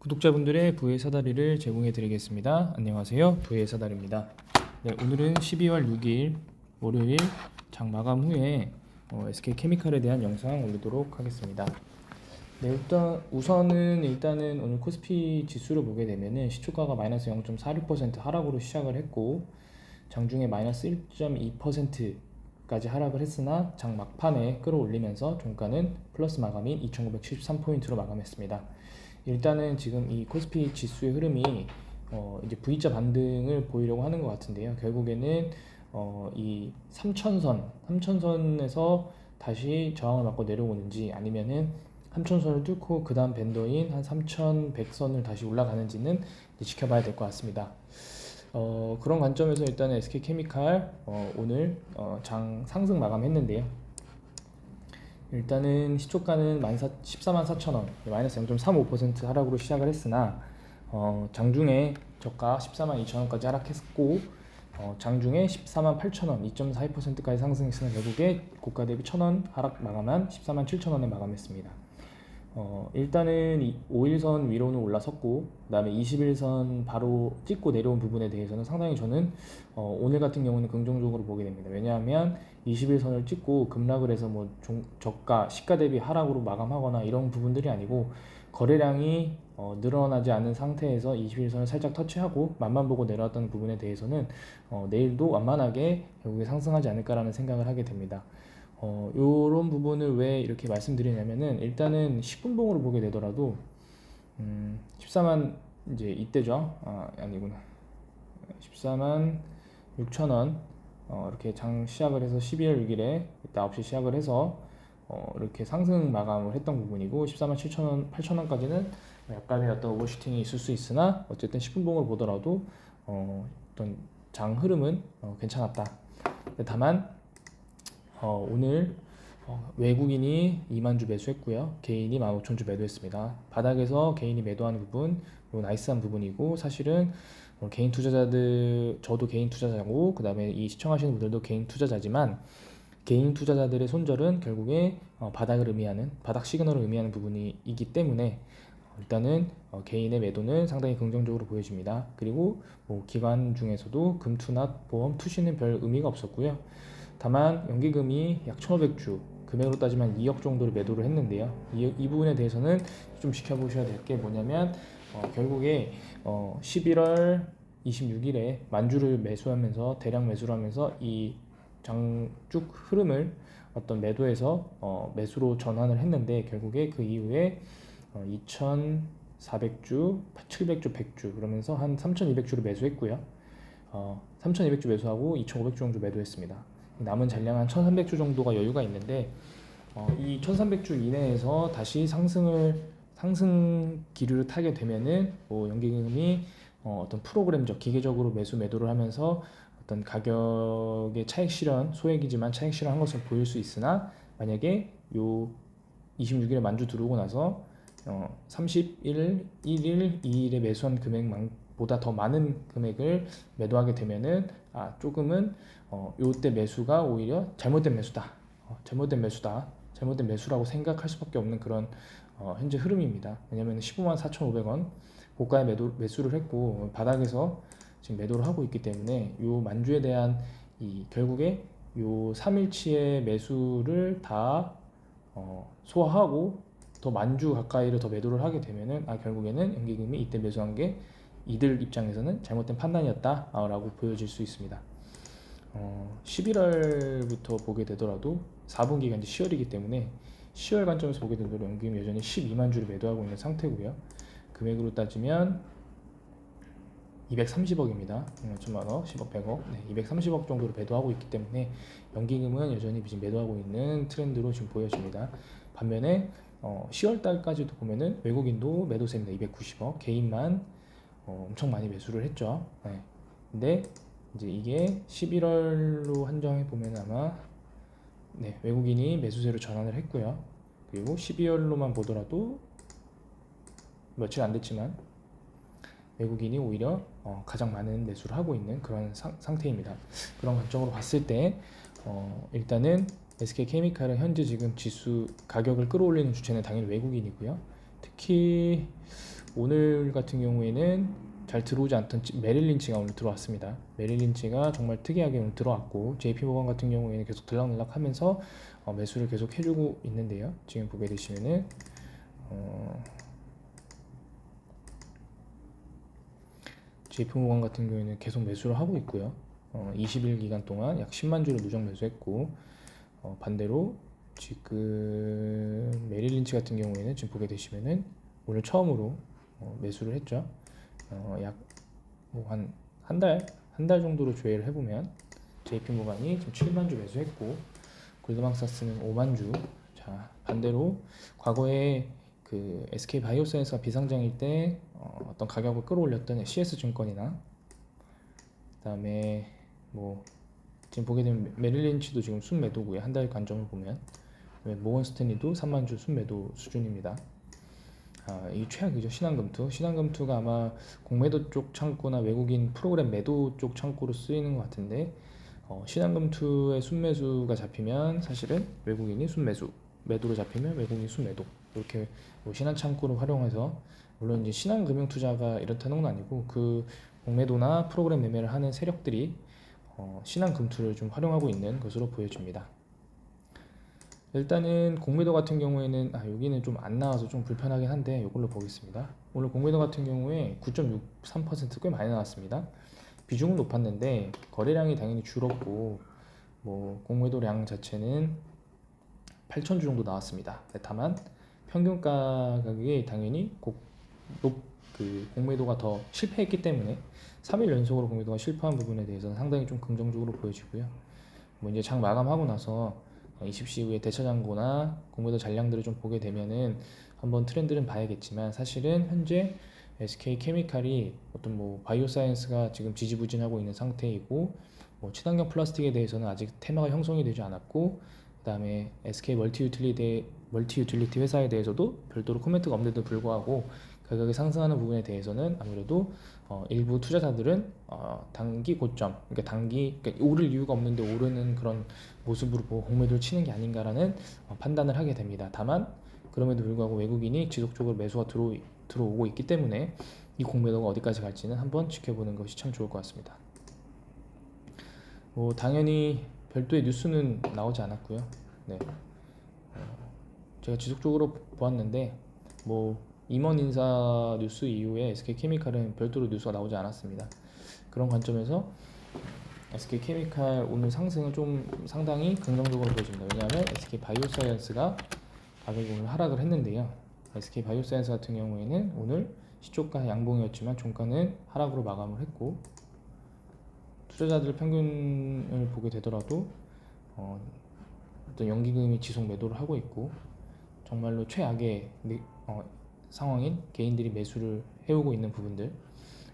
구독자분들의 부의 사다리를 제공해 드리겠습니다. 안녕하세요, 부의 사다리입니다. 네, 오늘은 12월 6일 월요일 장 마감 후에 SK케미칼에 대한 영상 올리도록 하겠습니다. 네, 일단은 오늘 코스피 지수를 보게 되면은 시초가가 마이너스 0.46% 하락으로 시작을 했고 장중에 마이너스 1.2%까지 하락을 했으나 장 막판에 끌어올리면서 종가는 플러스 마감인 2,973포인트로 마감했습니다. 일단은 지금 이 코스피 지수의 흐름이 이제 V자 반등을 보이려고 하는 것 같은데요. 결국에는 이 3천선에서 다시 저항을 맞고 내려오는지 아니면은 3천선을 뚫고 그 다음 밴더인 한 3,100선을 다시 올라가는지는 지켜봐야 될 것 같습니다. 그런 관점에서 일단은 SK케미칼 오늘 장 상승 마감했는데요. 일단은 시초가는 144,000원, 마이너스 0.35% 하락으로 시작을 했으나 장중에 저가 142,000원까지 하락했고 장중에 148,000원, 2.42%까지 상승했으나 결국에 고가 대비 1,000원 하락 마감한 147,000원에 마감했습니다. 일단은 5일선 위로는 올라섰고 그 다음에 20일선 바로 찍고 내려온 부분에 대해서는 상당히 저는 오늘 같은 경우는 긍정적으로 보게 됩니다. 왜냐하면 21선을 찍고 급락을 해서 뭐 저가 시가 대비 하락으로 마감하거나 이런 부분들이 아니고 거래량이 늘어나지 않은 상태에서 21선을 살짝 터치하고 맛만 보고 내려왔던 부분에 대해서는 내일도 완만하게 결국에 상승하지 않을까라는 생각을 하게 됩니다. 요런 부분을 왜 이렇게 말씀드리냐면은 일단은 10분봉으로 보게 되더라도 14만 이제 이때죠. 아니구나. 14만 6천원 이렇게 장 시작을 해서 12월 6일에 이때 9시 시작을 해서 이렇게 상승 마감을 했던 부분이고 14만 7천원, 8천원까지는 약간의 어떤 오버슈팅이 있을 수 있으나 어쨌든 10분봉을 보더라도 어떤 장 흐름은 괜찮았다. 다만 오늘 외국인이 2만 주 매수했고요. 개인이 15,000주 매도했습니다. 바닥에서 개인이 매도한 부분, 나이스한 부분이고 사실은 개인 투자자들, 저도 개인 투자자고 그 다음에 이 시청하시는 분들도 개인 투자자지만 개인 투자자들의 손절은 결국에 바닥을 의미하는, 바닥 시그널을 의미하는 부분이기 때문에 일단은 개인의 매도는 상당히 긍정적으로 보여집니다. 그리고 기관 중에서도 금투나 보험 투시는 별 의미가 없었고요. 다만 연기금이 약 1,500주, 금액으로 따지면 2억 정도를 매도를 했는데요. 이 부분에 대해서는 좀 지켜보셔야 될 게 뭐냐면 결국에 11월 26일에 만주를 매수하면서 대량 매수를 하면서 이 장쭉 흐름을 어떤 매도에서 매수로 전환을 했는데 결국에 그 이후에 2,400주, 700주, 100주 그러면서 한 3,200주를 매수했고요. 3,200주 매수하고 2,500주 정도 매도했습니다. 남은 잔량 한 1,300주 정도가 여유가 있는데 이 1,300주 이내에서 다시 상승 기류를 타게 되면은 연기금이 어떤 프로그램적 기계적으로 매도를 하면서 어떤 가격의 차익 실현, 소액이지만 차익 실현한 것을 보일 수 있으나 만약에 요 26일에 만주 들어오고 나서 31일, 1일, 2일에 매수한 금액보다 더 많은 금액을 매도하게 되면은 조금은 요때 매수가 오히려 잘못된 매수라고 생각할 수밖에 없는 그런 현재 흐름입니다. 왜냐하면 15만 4,500원 고가에 매수를 했고 바닥에서 지금 매도를 하고 있기 때문에 요 만주에 대한 결국에 요 3일치의 매수를 다 소화하고 더 만주 가까이를 더 매도를 하게 되면은 결국에는 연기금이 이때 매수한 게 이들 입장에서는 잘못된 판단이었다라고 보여질 수 있습니다. 11월부터 보게 되더라도 4분기가 이제 10월이기 때문에 10월 관점에서 보게 되더라도 연기금이 여전히 12만 주를 매도하고 있는 상태고요. 금액으로 따지면 230억입니다. 5천만원, 10억, 100억, 230억 정도를 매도하고 있기 때문에 연기금은 여전히 지금 매도하고 있는 트렌드로 지금 보여집니다. 반면에 10월 달까지도 보면은 외국인도 매도세입니다. 290억, 개인만 엄청 많이 매수를 했죠. 근데 이제 이게 11월로 한정해 보면 아마 외국인이 매수세로 전환을 했고요. 그리고 12월로만 보더라도 며칠 안 됐지만 외국인이 오히려 가장 많은 매수를 하고 있는 그런 상태입니다. 그런 관점으로 봤을 때 일단은 SK케미칼은 현재 지금 지수 가격을 끌어올리는 주체는 당연히 외국인이고요. 특히 오늘 같은 경우에는 잘 들어오지 않던 메릴 린치가 오늘 들어왔습니다. 메릴 린치가 정말 특이하게 오늘 들어왔고 JP 모건 같은 경우에는 계속 들락날락하면서 매수를 계속 해주고 있는데요. 지금 보게 되시면은 JP 모건 같은 경우에는 계속 매수를 하고 있고요. 20일 기간 동안 약 10만 주를 누적 매수했고 반대로 지금 메릴 린치 같은 경우에는 지금 보게 되시면은 오늘 처음으로 매수를 했죠. 약 뭐 한 달 정도로 조회를 해보면 JP 모간이 지금 7만 주 매수했고 골드만삭스는 5만 주. 자, 반대로 과거에 그 SK 바이오사이언스가 비상장일 때 어떤 가격을 끌어올렸던 CS 증권이나 그다음에 뭐 지금 보게 되면 메릴 린치도 지금 순매도고요. 한 달 관점을 보면 모건 스탠리도 3만 주 순매도 수준입니다. 이 최악이죠. 신한금투가 아마 공매도 쪽 창구나 외국인 프로그램 매도 쪽 창구로 쓰이는 것 같은데 신한금투의 순매수가 잡히면 사실은 외국인이 순매수, 매도로 잡히면 외국인이 순매도 이렇게 뭐 신한 창구를 활용해서 물론 이제 신한금융투자가 이렇다는 건 아니고 그 공매도나 프로그램 매매를 하는 세력들이 신한금투를 좀 활용하고 있는 것으로 보여집니다. 일단은 공매도 같은 경우에는 여기는 좀 안 나와서 좀 불편하긴 한데 이걸로 보겠습니다. 오늘 공매도 같은 경우에 9.63% 꽤 많이 나왔습니다. 비중은 높았는데 거래량이 당연히 줄었고 뭐 공매도량 자체는 8천 주 정도 나왔습니다. 다만 평균가 가격이 당연히 그 공매도가 더 실패했기 때문에 3일 연속으로 공매도가 실패한 부분에 대해서는 상당히 좀 긍정적으로 보여지고요. 뭐 이제 장 마감하고 나서 20시 이후에 대차장고나 공매도 잔량들을 좀 보게 되면은 한번 트렌드는 봐야겠지만 사실은 현재 SK 케미칼이 어떤 뭐 바이오 사이언스가 지금 지지부진하고 있는 상태이고 뭐 친환경 플라스틱에 대해서는 아직 테마가 형성이 되지 않았고 그다음에 SK 멀티 유틸리티 회사에 대해서도 별도로 코멘트가 없는데도 불구하고 가격이 상승하는 부분에 대해서는 아무래도 일부 투자자들은 단기 고점, 그러니까 오를 이유가 없는데 오르는 그런 모습으로 보고 공매도를 치는 게 아닌가라는 판단을 하게 됩니다. 다만 그럼에도 불구하고 외국인이 지속적으로 매수가 들어오고 있기 때문에 이 공매도가 어디까지 갈지는 한번 지켜보는 것이 참 좋을 것 같습니다. 뭐 당연히 별도의 뉴스는 나오지 않았고요. 네. 제가 지속적으로 보았는데 뭐 임원 인사 뉴스 이후에 SK케미칼은 별도로 뉴스가 나오지 않았습니다. 그런 관점에서 SK케미칼 오늘 상승은 좀 상당히 긍정적으로 보여집니다. 왜냐하면 SK바이오사이언스가 가격이 오늘 하락을 했는데요. SK바이오사이언스 같은 경우에는 오늘 시초가 양봉이었지만 종가는 하락으로 마감을 했고 투자자들 평균을 보게 되더라도 어떤 연기금이 지속 매도를 하고 있고 정말로 최악의 상황인 개인들이 매수를 해오고 있는 부분들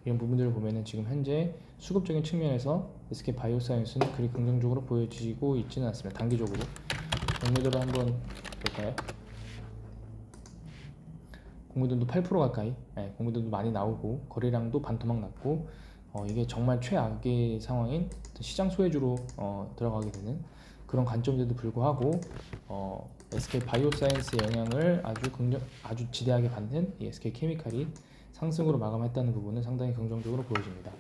이런 부분들을 보면은 지금 현재 수급적인 측면에서 SK 바이오사이언스는 그리 긍정적으로 보여지고 있지는 않습니다. 단기적으로 공매도를 한번 볼까요? 공매도도 8% 가까이, 공매도도 많이 나오고 거래량도 반토막 났고 이게 정말 최악의 상황인 시장 소외주로 들어가게 되는 그런 관점에도 불구하고 SK 바이오사이언스의 영향을 아주 지대하게 받는 이 SK 케미칼이 상승으로 마감했다는 부분은 상당히 긍정적으로 보여집니다.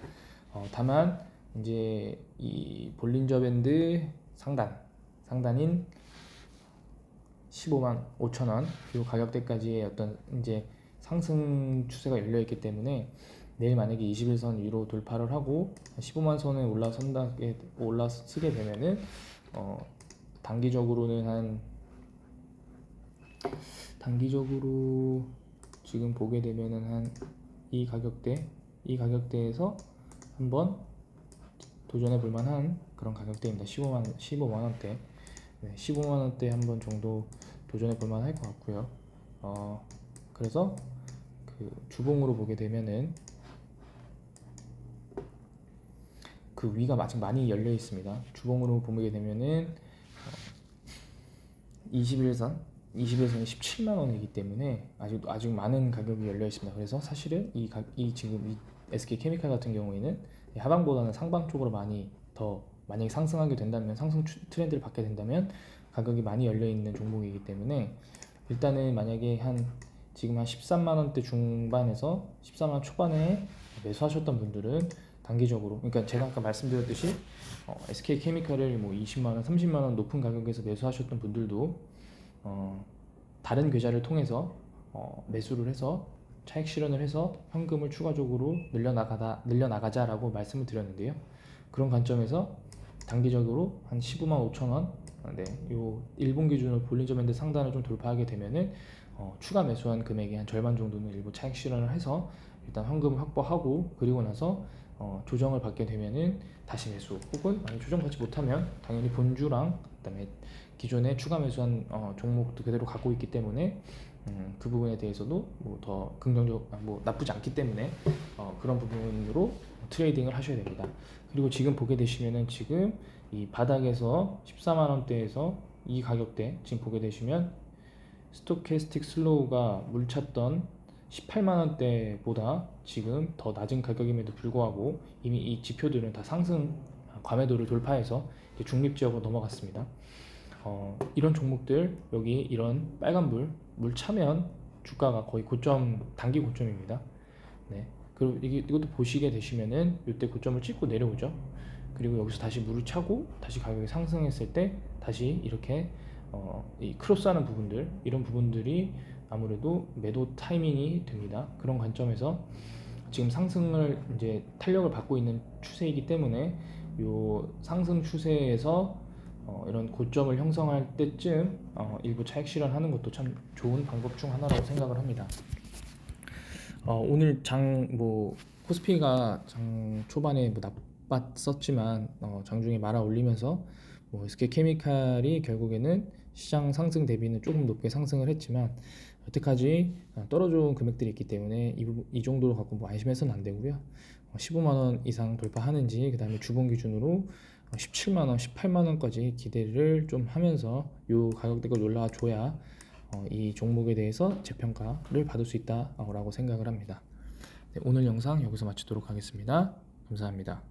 다만 이제 이 볼린저 밴드 상단인 15만 5천 원 이 가격대까지의 어떤 이제 상승 추세가 열려 있기 때문에 내일 만약에 21선 위로 돌파를 하고 15만 선에 올라서게 되면은 단기적으로 지금 보게 되면은 한 이 가격대에서 한번 도전해 볼 만한 그런 가격대입니다. 15만 원대. 네, 15만 원대 한번 정도 도전해 볼 만할 것 같고요. 그래서 그 주봉으로 보게 되면은 그 위가 아직 많이 열려 있습니다. 주봉으로 보게 되면은 21선이 17만 원이기 때문에 아직 많은 가격이 열려 있습니다. 그래서 사실은 지금 이 SK 케미칼 같은 경우에는 하방보다는 상방 쪽으로 만약에 상승하게 된다면 상승 트렌드를 받게 된다면 가격이 많이 열려 있는 종목이기 때문에 일단은 만약에 한 지금 한 13만 원대 중반에서 14만 원 초반에 매수하셨던 분들은 단기적으로, 그러니까 제가 아까 말씀드렸듯이 SK케미칼을 뭐 20만 원, 30만 원 높은 가격에서 매수하셨던 분들도 다른 계좌를 통해서 매수를 해서 차익 실현을 해서 현금을 추가적으로 늘려나가자라고 말씀을 드렸는데요. 그런 관점에서 단기적으로 한 15만 5천 원, 네, 요 일본 기준으로 볼린저 밴드 상단을 좀 돌파하게 되면은 추가 매수한 금액의 한 절반 정도는 일부 차익 실현을 해서 일단 현금을 확보하고, 그리고 나서 조정을 받게 되면은 다시 매수, 혹은 만약 조정받지 못하면 당연히 본주랑 그다음에 기존에 추가 매수한 종목도 그대로 갖고 있기 때문에 그 부분에 대해서도 뭐 더 긍정적, 뭐 나쁘지 않기 때문에 그런 부분으로 트레이딩을 하셔야 됩니다. 그리고 지금 보게 되시면은 지금 이 바닥에서 14만 원대에서 이 가격대 지금 보게 되시면 스토캐스틱 슬로우가 물찼던 18만 원대보다 지금 더 낮은 가격임에도 불구하고 이미 이 지표들은 다 상승 과매도를 돌파해서 이제 중립 지역으로 넘어갔습니다. 이런 종목들, 여기 이런 빨간불 물 차면 주가가 거의 고점, 단기 고점입니다. 네. 그리고 이것도 보시게 되시면은 이때 고점을 찍고 내려오죠. 그리고 여기서 다시 물을 차고 다시 가격이 상승했을 때 다시 이렇게 이 크로스하는 부분들, 이런 부분들이 아무래도 매도 타이밍이 됩니다. 그런 관점에서 지금 상승을 이제 탄력을 받고 있는 추세이기 때문에 요 상승 추세에서 이런 고점을 형성할 때쯤 일부 차익 실현하는 것도 참 좋은 방법 중 하나라고 생각을 합니다. 오늘 뭐 코스피가 장 초반에 뭐 나빴었지만 장중에 말아 올리면서 뭐 SK케미칼이 결국에는 시장 상승 대비는 조금 높게 상승을 했지만 여태까지 떨어져 온 금액들이 있기 때문에 이 정도로 갖고 뭐 안심해서는 안 되고요. 15만 원 이상 돌파하는지, 그 다음에 주봉 기준으로 17만 원, 18만 원까지 기대를 좀 하면서 이 가격대가 올라와 줘야 이 종목에 대해서 재평가를 받을 수 있다라고 생각을 합니다. 네, 오늘 영상 여기서 마치도록 하겠습니다. 감사합니다.